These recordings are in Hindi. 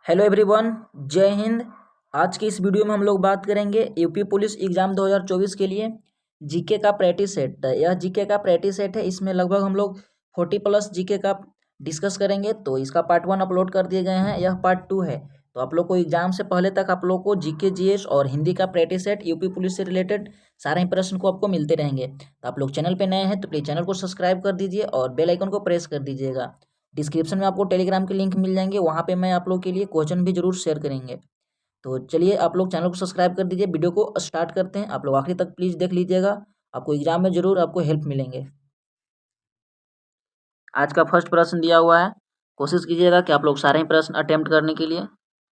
हेलो एवरीवन, जय हिंद। आज की इस वीडियो में हम लोग बात करेंगे यूपी पुलिस एग्जाम 2024 के लिए जीके का प्रैक्टिस सेट। यह जीके का प्रैक्टिस सेट है। इसमें लगभग हम लोग 40+ जीके का डिस्कस करेंगे। तो इसका पार्ट 1 अपलोड कर दिए गए हैं, यह पार्ट 2 है। तो आप लोग को एग्जाम से पहले तक आप लोग को जीके जीएस और हिंदी का प्रैक्टिस सेट यूपी पुलिस से रिलेटेड सारे ही प्रश्न को आपको मिलते रहेंगे। तो आप लोग चैनल पे नए हैं तो प्लीज़ चैनल को सब्सक्राइब कर दीजिए और बेल आइकन को प्रेस कर दीजिएगा। डिस्क्रिप्शन में आपको टेलीग्राम के लिंक मिल जाएंगे, वहाँ पे मैं आप लोग के लिए क्वेश्चन भी जरूर शेयर करेंगे। तो चलिए आप लोग चैनल को सब्सक्राइब कर दीजिए। वीडियो को स्टार्ट करते हैं। आप लोग आखिरी तक प्लीज़ देख लीजिएगा, आपको एग्जाम में जरूर आपको हेल्प मिलेंगे। आज का फर्स्ट प्रश्न दिया हुआ है, कोशिश कीजिएगा कि आप लोग सारे ही प्रश्न अटेम्प्ट करने के लिए।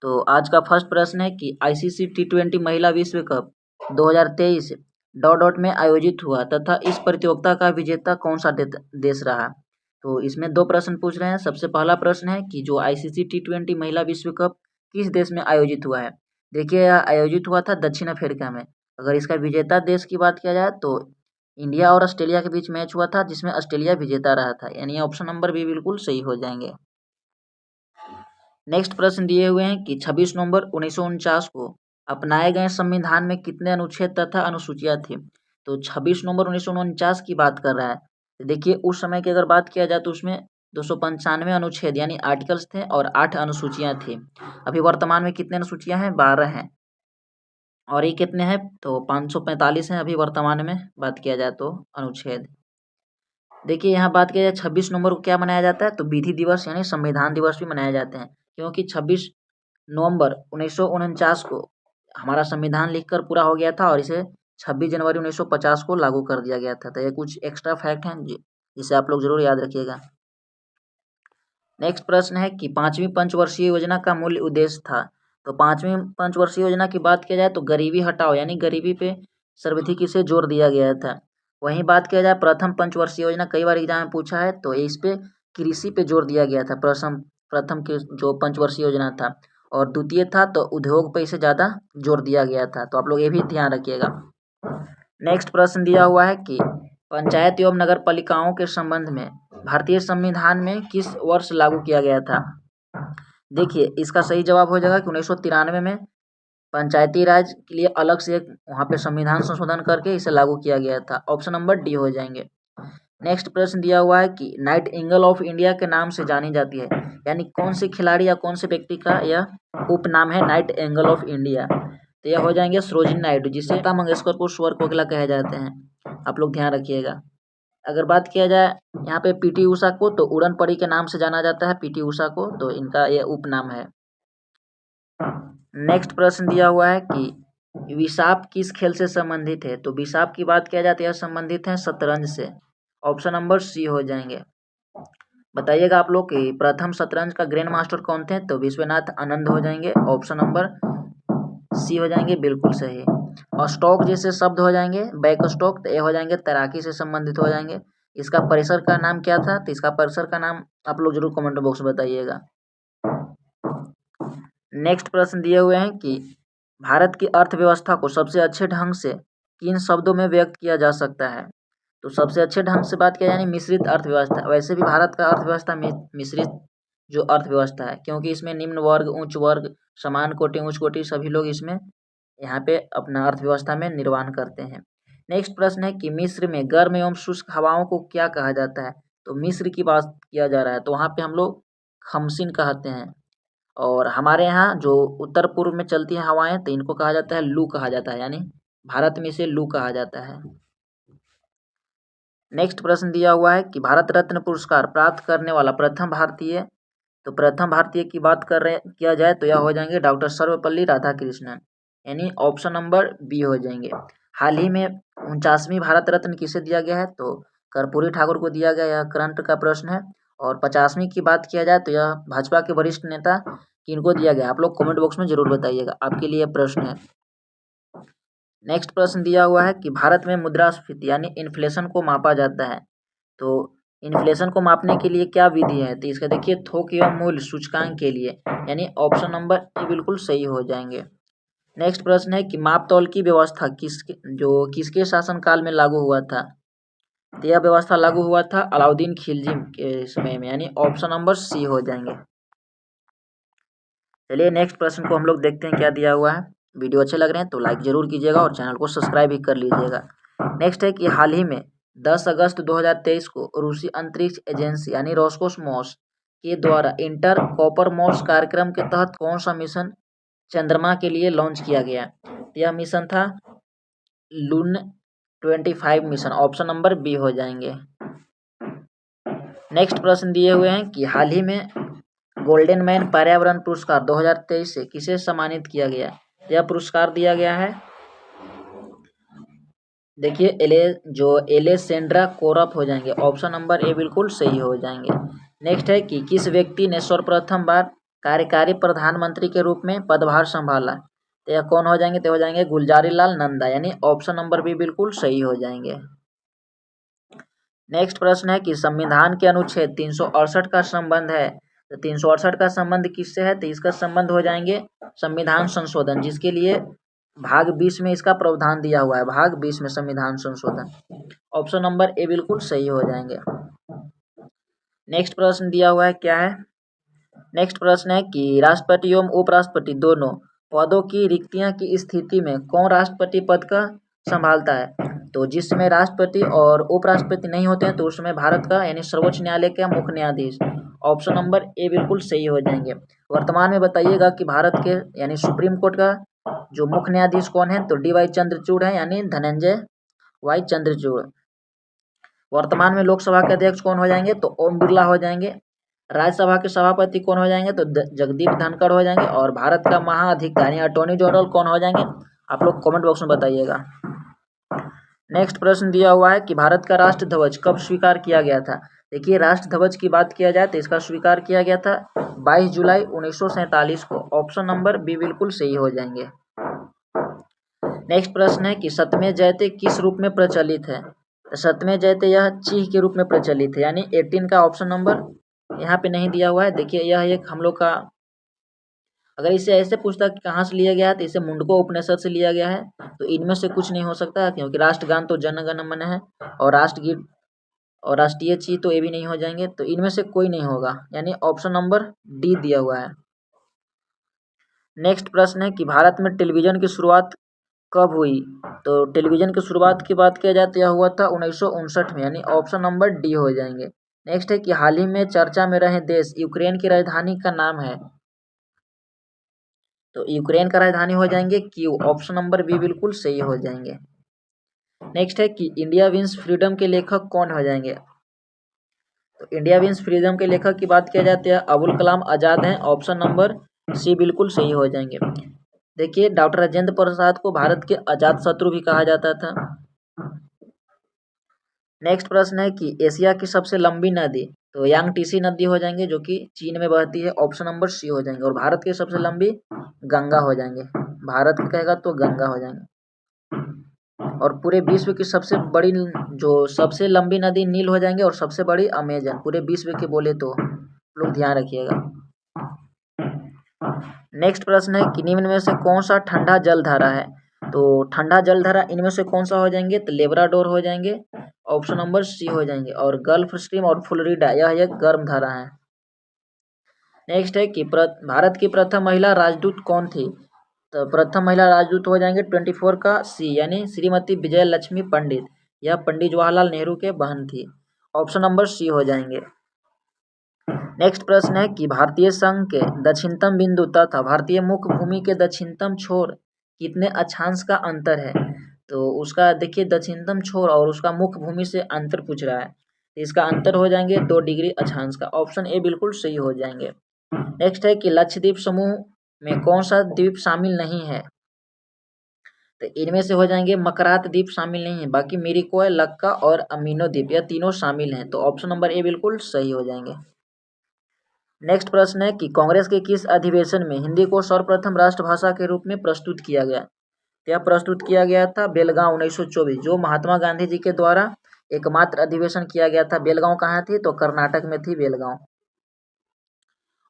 तो आज का फर्स्ट प्रश्न है कि आईसीसी T20 महिला विश्व कप 2023 डॉट डॉट में आयोजित हुआ तथा इस प्रतियोगिता का विजेता कौन सा देश रहा। तो इसमें दो प्रश्न पूछ रहे हैं। सबसे पहला प्रश्न है कि जो आईसीसी T20 महिला विश्व कप किस देश में आयोजित हुआ है। देखिए, यह आयोजित हुआ था दक्षिण अफ्रीका में। अगर इसका विजेता देश की बात किया जाए तो इंडिया और ऑस्ट्रेलिया के बीच मैच हुआ था, जिसमें ऑस्ट्रेलिया विजेता रहा था, यानी ऑप्शन नंबर बी बिल्कुल सही हो जाएंगे। नेक्स्ट प्रश्न दिए हुए हैं कि 26 नवंबर 1949 को अपनाए गए संविधान में कितने अनुच्छेद तथा अनुसूचियां थी। तो 26 नवंबर 1949 की बात कर रहा है। तो देखिए, उस समय की अगर बात किया जाए तो उसमें 295 अनुच्छेद यानी आर्टिकल्स थे और 8 अनुसूचियां थी। अभी वर्तमान में कितने अनुसूचियां हैं? 12 हैं। और ये कितने हैं? तो 545 हैं अभी वर्तमान में बात किया जाए तो अनुच्छेद। देखिए, यहाँ बात किया जाए 26 नवंबर को क्या मनाया जाता है, तो विधि दिवस यानी संविधान दिवस भी मनाए जाते हैं, क्योंकि 26 नवंबर 1949 को हमारा संविधान लिखकर पूरा हो गया था और इसे 26 जनवरी 1950 को लागू कर दिया गया था। तो ये कुछ एक्स्ट्रा फैक्ट हैं जिसे आप लोग जरूर याद रखिएगा। नेक्स्ट प्रश्न है कि 5वीं पंचवर्षीय योजना का मूल उद्देश्य था। तो 5वीं पंचवर्षीय योजना की बात किया जाए तो गरीबी हटाओ यानी गरीबी पे सर्वाधिक इसे जोर दिया गया था। वहीं बात किया जाए प्रथम पंचवर्षीय योजना, कई बार एग्जाम में पूछा है, तो इस पे कृषि पे जोर दिया गया था। प्रथम के जो पंचवर्षीय योजना था, और द्वितीय था तो उद्योग पे इसे ज़्यादा जोर दिया गया था। तो आप लोग ये भी ध्यान रखिएगा। नेक्स्ट प्रश्न दिया हुआ है कि पंचायत एवं नगर पालिकाओं के संबंध में भारतीय संविधान में किस वर्ष लागू किया गया था। देखिए, इसका सही जवाब हो जाएगा कि 1993 में पंचायती राज के लिए अलग से एक वहाँ पे संविधान संशोधन करके इसे लागू किया गया था। ऑप्शन नंबर डी हो जाएंगे। नेक्स्ट प्रश्न दिया हुआ है कि नाइट एंगल ऑफ इंडिया के नाम से जानी जाती है, यानी कौन से खिलाड़ी या कौन से व्यक्ति का यह उपनाम है नाइट एंगल ऑफ इंडिया। तो यह हो जाएंगे सरोजिनी नायडू, जिसे लता मंगेशकर को स्वर कोकिला कहे जाते हैं। आप लोग ध्यान रखिएगा। अगर बात किया जाए यहाँ पे पीटी उषा को, तो उड़न परी के नाम से जाना जाता है पीटी उषा को, तो इनका यह उपनाम है। नेक्स्ट प्रश्न दिया हुआ है कि विसाप किस खेल से संबंधित है। तो विसाप की बात किया जाए तो यह संबंधित है शतरंज से। ऑप्शन नंबर सी हो जाएंगे। बताइएगा आप लोग कि प्रथम शतरंज का ग्रैंड मास्टर कौन थे। तो विश्वनाथ आनंद हो जाएंगे। ऑप्शन नंबर सी हो जाएंगे, बिल्कुल सही। और स्टॉक जैसे शब्द हो जाएंगे बैक स्टॉक, तो ये हो जाएंगे तैराकी से संबंधित हो जाएंगे। इसका परिसर का नाम क्या था। तो इसका परिसर का नाम आप लोग जरूर कमेंट बॉक्स में बताइएगा। नेक्स्ट प्रश्न दिए हुए हैं कि भारत की अर्थव्यवस्था को सबसे अच्छे ढंग से किन शब्दों में व्यक्त किया जा सकता है। तो सबसे अच्छे ढंग से बात किया यानी मिश्रित अर्थव्यवस्था। वैसे भी भारत का अर्थव्यवस्था मिश्रित जो अर्थव्यवस्था है, क्योंकि इसमें निम्न वर्ग, उच्च वर्ग, समान कोटि, उच्च कोटि सभी लोग इसमें यहाँ पे अपना अर्थव्यवस्था में निर्वाह करते हैं। नेक्स्ट प्रश्न है कि मिस्र में गर्म एवं शुष्क हवाओं को क्या कहा जाता है। तो मिस्र की बात किया जा रहा है, तो वहाँ पे हम लोग खमसिन कहते हैं। और हमारे यहाँ जो उत्तर पूर्व में चलती हैं हवाएं, तो इनको कहा जाता है लू कहा जाता है, यानी भारत में इसे लू कहा जाता है। नेक्स्ट प्रश्न दिया हुआ है कि भारत रत्न पुरस्कार प्राप्त करने वाला प्रथम भारतीय। तो प्रथम भारतीय की बात किया जाए तो यह हो जाएंगे डॉक्टर सर्वपल्ली राधाकृष्णन, यानी ऑप्शन नंबर बी हो जाएंगे। हाल ही में 49वीं भारत रत्न किसे दिया गया है। तो कर्पूरी ठाकुर को दिया गया, यह करंट का प्रश्न है। और 50वीं की बात किया जाए तो यह भाजपा के वरिष्ठ नेता किनको दिया गया, आप लोग कमेंट बॉक्स में जरूर बताइएगा, आपके लिए प्रश्न है। नेक्स्ट प्रश्न दिया हुआ है कि भारत में मुद्रास्फीति यानी इन्फ्लेशन को मापा जाता है। तो इन्फ्लेशन को मापने के लिए क्या विधि है। तो इसका देखिए थोक एवं मूल्य सूचकांक के लिए, यानी ऑप्शन नंबर ए बिल्कुल सही हो जाएंगे। नेक्स्ट प्रश्न है कि माप तौल की व्यवस्था किसके शासनकाल में लागू हुआ था। तो यह व्यवस्था लागू हुआ था अलाउद्दीन खिलजी के समय में, यानी ऑप्शन नंबर सी हो जाएंगे। चलिए नेक्स्ट प्रश्न को हम लोग देखते हैं क्या दिया हुआ है। वीडियो अच्छे लग रहे हैं तो लाइक जरूर कीजिएगा और चैनल को सब्सक्राइब भी कर लीजिएगा। नेक्स्ट है कि हाल ही में 10 अगस्त 2023 को रूसी अंतरिक्ष एजेंसी यानी रोसकोसमोस के द्वारा इंटर कॉपरमोस कार्यक्रम के तहत कौन सा मिशन चंद्रमा के लिए लॉन्च किया गया। यह मिशन था लून 25 मिशन, ऑप्शन नंबर बी हो जाएंगे। नेक्स्ट प्रश्न दिए हुए हैं कि हाल ही में गोल्डन मैन पर्यावरण पुरस्कार 2023 से किसे सम्मानित किया गया। यह पुरस्कार दिया गया है, देखिए एलेसेंड्रा कोरफ हो जाएंगे, ऑप्शन नंबर ए बिल्कुल सही हो जाएंगे। नेक्स्ट है कि किस व्यक्ति ने सर्वप्रथम बार कार्यकारी प्रधानमंत्री के रूप में पदभार संभाला। तो यह कौन हो जाएंगे, तो हो जाएंगे गुलजारी लाल नंदा, यानी ऑप्शन नंबर बी बिल्कुल सही हो जाएंगे। नेक्स्ट प्रश्न है कि संविधान के अनुच्छेद 368 का संबंध है। तो 368 का संबंध किससे है, तो इसका संबंध हो जाएंगे संविधान संशोधन, जिसके लिए भाग 20 में इसका प्रावधान दिया हुआ है, भाग 20 में संविधान संशोधन, ऑप्शन नंबर ए बिल्कुल सही हो जाएंगे। नेक्स्ट प्रश्न दिया हुआ है क्या है, नेक्स्ट प्रश्न है कि राष्ट्रपति एवं उपराष्ट्रपति दोनों पदों की रिक्तियां की स्थिति में कौन राष्ट्रपति पद का संभालता है। तो जिस समय राष्ट्रपति और उपराष्ट्रपति नहीं होते हैं तो उस समय भारत का यानी सर्वोच्च न्यायालय का मुख्य न्यायाधीश, ऑप्शन नंबर ए बिल्कुल सही हो जाएंगे। वर्तमान में बताइएगा कि भारत के यानी सुप्रीम कोर्ट का जो मुख्य न्यायाधीश कौन है, तो डी.वाई. चंद्रचूड़ है, यानी धनंजय वाई चंद्रचूड़। वर्तमान में लोकसभा के अध्यक्ष कौन हो जाएंगे, तो ओम बिरला हो जाएंगे। राज्यसभा के सभापति कौन हो जाएंगे, तो जगदीप धनखड़ हो जाएंगे। और भारत का महाधिकारी अटॉर्नी जनरल कौन हो जाएंगे, आप लोग कमेंट बॉक्स में बताइएगा। नेक्स्ट प्रश्न दिया हुआ है कि भारत का राष्ट्र ध्वज कब स्वीकार किया गया था। देखिए राष्ट्र ध्वज की बात किया जाए तो इसका स्वीकार किया गया था 22 जुलाई 1947 को, ऑप्शन नंबर बी बिल्कुल सही हो जाएंगे। नेक्स्ट प्रश्न है कि सत्यमेव जयते किस रूप में प्रचलित है। तो सत्यमेव जयते यह चीह के रूप में प्रचलित है, यानी 18 का ऑप्शन नंबर यहाँ पे नहीं दिया हुआ है। देखिए यह एक हम लोग का, अगर इसे ऐसे पूछता कि कहाँ से लिया गया है तो इसे मुंडको उपनिषद से लिया गया है। तो इनमें से कुछ नहीं हो सकता, क्योंकि राष्ट्रगान तो जन गण मन है और राष्ट्रगीत और राष्ट्रीय चीज तो ये भी नहीं हो जाएंगे, तो इनमें से कोई नहीं होगा, यानी ऑप्शन नंबर डी दिया हुआ है। नेक्स्ट प्रश्न है कि भारत में टेलीविजन की शुरुआत कब हुई। तो टेलीविजन की शुरुआत की बात किया जाए तो यह हुआ था 1959 में, यानी ऑप्शन नंबर डी हो जाएंगे। नेक्स्ट है कि हाल ही में चर्चा में रहे देश यूक्रेन की राजधानी का नाम है। तो यूक्रेन का राजधानी हो जाएंगे कीव, ऑप्शन नंबर बी बिल्कुल सही हो जाएंगे। नेक्स्ट है कि इंडिया विंस फ्रीडम के लेखक कौन हो जाएंगे। तो इंडिया विंस फ्रीडम के लेखक की बात किया जाती है अबुल कलाम आजाद हैं, ऑप्शन नंबर सी बिल्कुल सही हो जाएंगे। देखिए डॉक्टर राजेंद्र प्रसाद को भारत के अजात शत्रु भी कहा जाता था। नेक्स्ट प्रश्न है कि एशिया की सबसे लंबी नदी, तो यांगटीसी नदी हो जाएंगे जो कि चीन में बहती है, ऑप्शन नंबर सी हो जाएंगे। और भारत की सबसे लंबी गंगा हो जाएंगे, भारत का कहेगा तो गंगा हो जाएंगे। और पूरे विश्व की सबसे बड़ी जो सबसे लंबी नदी नील हो जाएंगे और सबसे बड़ी अमेजन, पूरे विश्व के बोले तो लोग ध्यान रखिएगा। नेक्स्ट प्रश्न है कि निम्न में से कौन सा ठंडा जलधारा है। तो ठंडा जलधारा इनमें से कौन सा हो जाएंगे, तो लेब्राडोर हो जाएंगे, ऑप्शन नंबर सी हो जाएंगे। और गल्फ स्ट्रीम और फ्लोरिडा यह एक गर्म धारा है। नेक्स्ट है कि भारत की प्रथम महिला राजदूत कौन थी। तो प्रथम महिला राजदूत हो जाएंगे 24 का सी, यानी श्रीमती विजय लक्ष्मी पंडित, यह पंडित जवाहरलाल नेहरू के बहन थी, ऑप्शन नंबर सी हो जाएंगे। नेक्स्ट प्रश्न है कि भारतीय संघ के दक्षिणतम बिंदु तथा भारतीय मुख्य भूमि के दक्षिणतम छोर कितने अक्षांश का अंतर है। तो उसका देखिए दक्षिणतम छोर और उसका मुख्य भूमि से अंतर पूछ रहा है, तो इसका अंतर हो जाएंगे 2 डिग्री अक्षांश का, ऑप्शन ए बिल्कुल सही हो जाएंगे। नेक्स्ट है कि लक्षद्वीप समूह में कौन सा द्वीप शामिल नहीं है। तो इनमें से हो जाएंगे मकरात द्वीप शामिल नहीं है, बाकी मिरिकोय, लक्का और अमीनो द्वीप यह तीनों शामिल हैं, तो ऑप्शन नंबर ए बिल्कुल सही हो जाएंगे। नेक्स्ट प्रश्न है कि कांग्रेस के किस अधिवेशन में हिंदी को सर्वप्रथम राष्ट्रभाषा के रूप में प्रस्तुत किया गया। यह प्रस्तुत किया गया था बेलगांव 1924, जो महात्मा गांधी जी के द्वारा एकमात्र अधिवेशन किया गया था। बेलगांव कहाँ थी, तो कर्नाटक में थी बेलगांव,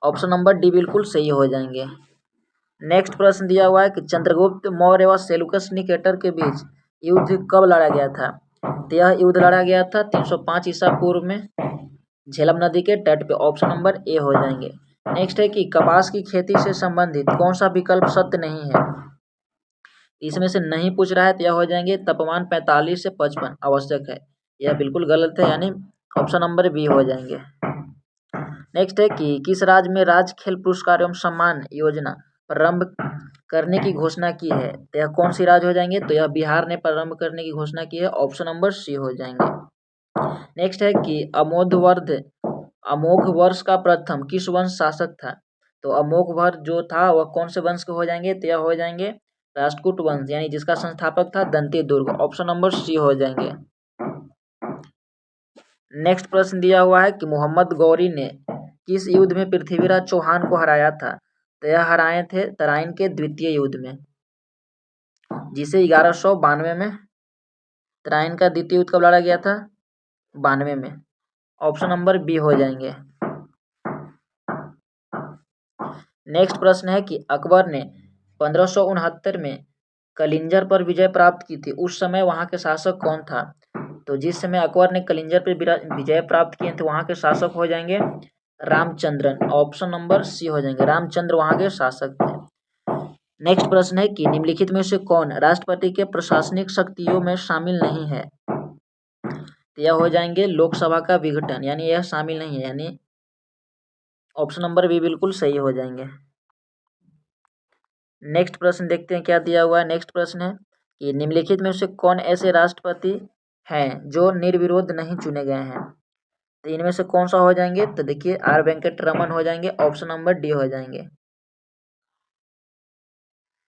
ऑप्शन नंबर डी बिल्कुल सही हो जाएंगे। नेक्स्ट प्रश्न दिया हुआ है कि चंद्रगुप्त मौर्य व सेलुकस निकेटर के बीच युद्ध कब लड़ा गया था। तो यह युद्ध लड़ा गया था 305 ईसा पूर्व में झेलम नदी के तट पे, ऑप्शन नंबर ए हो जाएंगे। नेक्स्ट है कि कपास की खेती से संबंधित कौन सा विकल्प सत्य नहीं है। इसमें से नहीं पूछ रहा है तो यह हो जाएंगे तापमान 45 से 55 आवश्यक है, यह बिल्कुल गलत है, यानी ऑप्शन नंबर बी हो जाएंगे। नेक्स्ट है कि किस राज्य में राज्य खेल पुरस्कार एवं सम्मान योजना प्रारंभ करने की घोषणा की है, तो यह कौन सी राज्य हो जाएंगे, तो यह बिहार ने प्रारंभ करने की घोषणा की है, ऑप्शन नंबर सी हो जाएंगे। नेक्स्ट है कि अमोघ वर्ष का प्रथम किस वंश शासक था, तो अमोघ वर्ष जो था वह कौन से वंश के हो जाएंगे, तो यह हो जाएंगे राष्ट्रकूट वंश, यानी जिसका संस्थापक था दंती दुर्ग, ऑप्शन नंबर सी हो जाएंगे। नेक्स्ट प्रश्न दिया हुआ है कि मोहम्मद गौरी ने किस युद्ध में पृथ्वीराज चौहान को हराया था, तो यह हराए थे तराइन के द्वितीय युद्ध में, जिसे 1192 में। तराइन का द्वितीय युद्ध कब लड़ा गया था, 92 में, ऑप्शन नंबर बी हो जाएंगे। नेक्स्ट प्रश्न है कि अकबर ने 1569 में कलिंजर पर विजय प्राप्त की थी, उस समय वहां के शासक कौन था, तो जिस समय अकबर ने कलिंजर पर विजय प्राप्त किए थे वहां के शासक हो जाएंगे रामचंद्रन, ऑप्शन नंबर सी हो जाएंगे, रामचंद्र वहां के शासक थे। नेक्स्ट प्रश्न है कि निम्नलिखित में से कौन राष्ट्रपति के प्रशासनिक शक्तियों में शामिल नहीं है, तो यह हो जाएंगे लोकसभा का विघटन, यानी यह शामिल नहीं है, यानी ऑप्शन नंबर बी बिल्कुल सही हो जाएंगे। नेक्स्ट प्रश्न देखते हैं क्या दिया हुआ है। नेक्स्ट प्रश्न है कि निम्नलिखित में से कौन ऐसे राष्ट्रपति हैं जो निर्विरोध नहीं चुने गए हैं, तो इनमें से कौन सा हो जाएंगे, तो देखिए आर वेंकट रमन हो जाएंगे, ऑप्शन नंबर डी हो जाएंगे।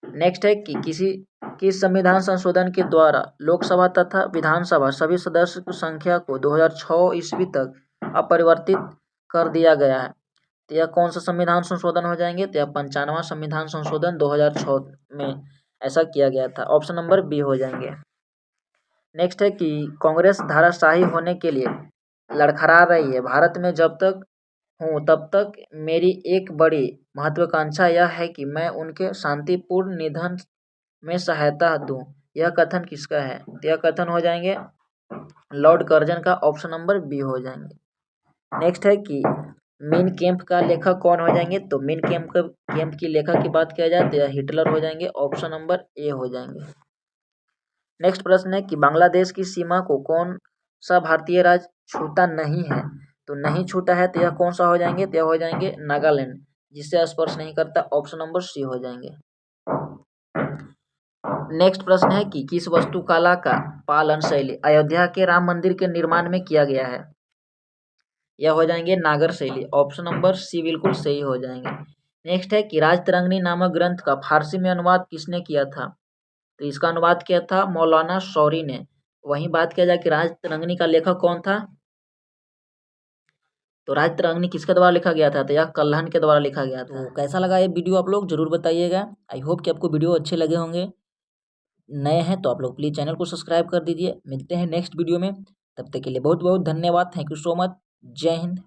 नेक्स्ट है कि किस संविधान संशोधन के द्वारा लोकसभा तथा विधानसभा सभी सदस्य की संख्या को 2006 ईस्वी तक अपरिवर्तित कर दिया गया है, तो यह कौन सा संविधान संशोधन हो जाएंगे, तो यह 95वां संविधान संशोधन 2006 में ऐसा किया गया था, ऑप्शन नंबर बी हो जाएंगे। नेक्स्ट है कि कांग्रेस धाराशाही होने के लिए लड़खड़ा रही है, भारत में जब तक हूँ तब तक मेरी एक बड़ी महत्वाकांक्षा यह है कि मैं उनके शांतिपूर्ण निधन में सहायता दूं, यह कथन किसका है, तो यह कथन हो जाएंगे लॉर्ड कर्जन का, ऑप्शन नंबर बी हो जाएंगे। नेक्स्ट है कि मीन कैंप का लेखक कौन हो जाएंगे, तो मीन कैंप की लेखक की बात किया जाए तो यह हिटलर हो जाएंगे, ऑप्शन नंबर ए हो जाएंगे। नेक्स्ट प्रश्न है कि बांग्लादेश की सीमा को कौन सा भारतीय राज्य छूता नहीं है, तो नहीं छूता है तो यह कौन सा हो जाएंगे, तो यह हो जाएंगे नागालैंड, जिससे स्पर्श नहीं करता, ऑप्शन नंबर सी हो जाएंगे। नेक्स्ट प्रश्न है कि किस वास्तुकला का पालन शैली अयोध्या के राम मंदिर के निर्माण में किया गया है, यह हो जाएंगे नागर शैली, ऑप्शन नंबर सी बिल्कुल सही हो जाएंगे। नेक्स्ट है कि राजतरंगिणी नामक ग्रंथ का फारसी में अनुवाद किसने किया था, तो इसका अनुवाद किया था मौलाना शौरी ने। वहीं बात किया जाए कि राजतरंगिणी का लेखक कौन था, तो राजतरंगिणी किसके द्वारा लिखा गया था, तो यह कल्हण के द्वारा लिखा गया था। तो कैसा लगा ये वीडियो आप लोग जरूर बताइएगा। आई होप कि आपको वीडियो अच्छे लगे होंगे। नए हैं तो आप लोग प्लीज़ चैनल को सब्सक्राइब कर दीजिए। मिलते हैं नेक्स्ट वीडियो में, तब तक के लिए बहुत बहुत धन्यवाद। Thank you so much. जय हिंद।